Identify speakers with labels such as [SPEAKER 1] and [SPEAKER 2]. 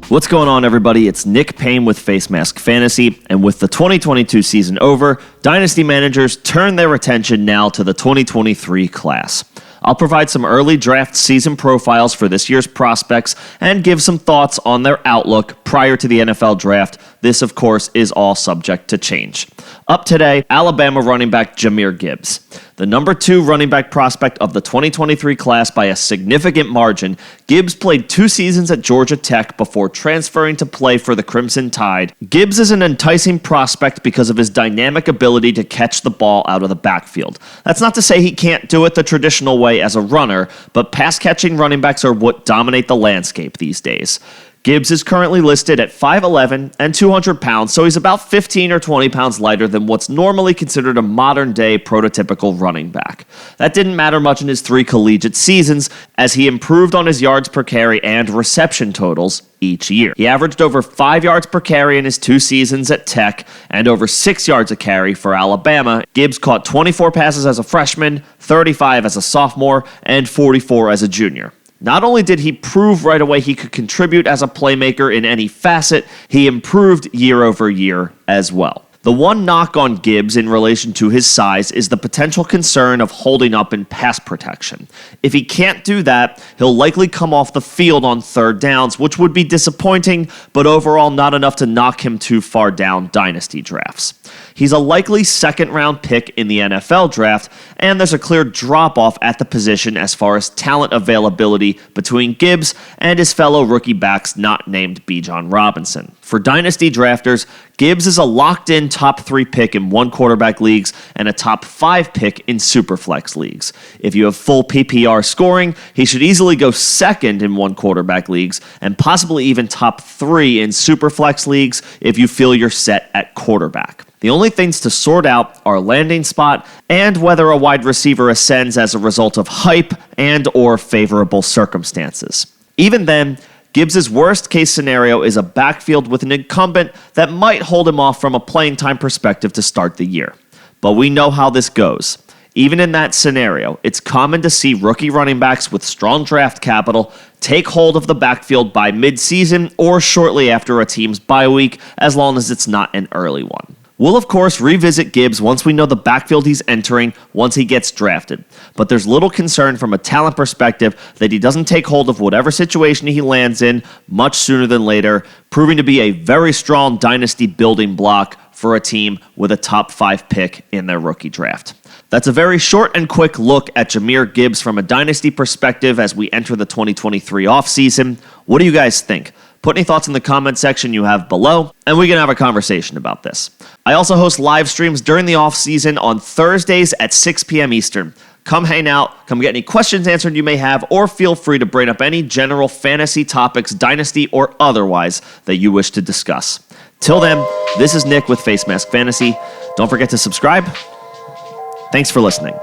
[SPEAKER 1] What's going on, everybody? It's Nick Payne with Facemask Fantasy, and with the 2022 season over, Dynasty managers turn their attention now to the 2023 class. I'll provide some early draft season profiles for this year's prospects and give some thoughts on their outlook prior to the NFL draft. This, of course, is all subject to change. Up today, Alabama running back Jahmyr Gibbs. The number 2 running back prospect of the 2023 class by a significant margin, Gibbs played 2 seasons at Georgia Tech before transferring to play for the Crimson Tide. Gibbs is an enticing prospect because of his dynamic ability to catch the ball out of the backfield. That's not to say he can't do it the traditional way as a runner, but pass-catching running backs are what dominate the landscape these days. Gibbs is currently listed at 5'11 and 200 pounds, so he's about 15 or 20 pounds lighter than what's normally considered a modern-day prototypical running back. That didn't matter much in his 3 collegiate seasons, as he improved on his yards per carry and reception totals each year. He averaged over 5 yards per carry in his 2 seasons at Tech and over 6 yards a carry for Alabama. Gibbs caught 24 passes as a freshman, 35 as a sophomore, and 44 as a junior. Not only did he prove right away he could contribute as a playmaker in any facet, he improved year over year as well. The one knock on Gibbs in relation to his size is the potential concern of holding up in pass protection. If he can't do that, he'll likely come off the field on third downs, which would be disappointing, but overall not enough to knock him too far down dynasty drafts. He's a likely second-round pick in the NFL draft, and there's a clear drop-off at the position as far as talent availability between Gibbs and his fellow rookie backs not named Bijan Robinson. For dynasty drafters, Gibbs is a locked-in top 3 pick in 1 quarterback leagues and a top 5 pick in superflex leagues. If you have full PPR scoring, he should easily go second in 1 quarterback leagues and possibly even top 3 in superflex leagues if you feel you're set at quarterback. The only things to sort out are landing spot and whether a wide receiver ascends as a result of hype and or favorable circumstances. Even then, Gibbs' worst-case scenario is a backfield with an incumbent that might hold him off from a playing time perspective to start the year. But we know how this goes. Even in that scenario, it's common to see rookie running backs with strong draft capital take hold of the backfield by mid-season or shortly after a team's bye week, as long as it's not an early one. We'll, of course, revisit Gibbs once we know the backfield he's entering once he gets drafted, but there's little concern from a talent perspective that he doesn't take hold of whatever situation he lands in much sooner than later, proving to be a very strong dynasty building block for a team with a top 5 pick in their rookie draft. That's a very short and quick look at Jahmyr Gibbs from a dynasty perspective as we enter the 2023 offseason. What do you guys think? Put any thoughts in the comment section you have below, and we can have a conversation about this. I also host live streams during the off-season on Thursdays at 6 p.m. Eastern. Come hang out, come get any questions answered you may have, or feel free to bring up any general fantasy topics, dynasty or otherwise, that you wish to discuss. Till then, this is Nick with Facemask Fantasy. Don't forget to subscribe. Thanks for listening.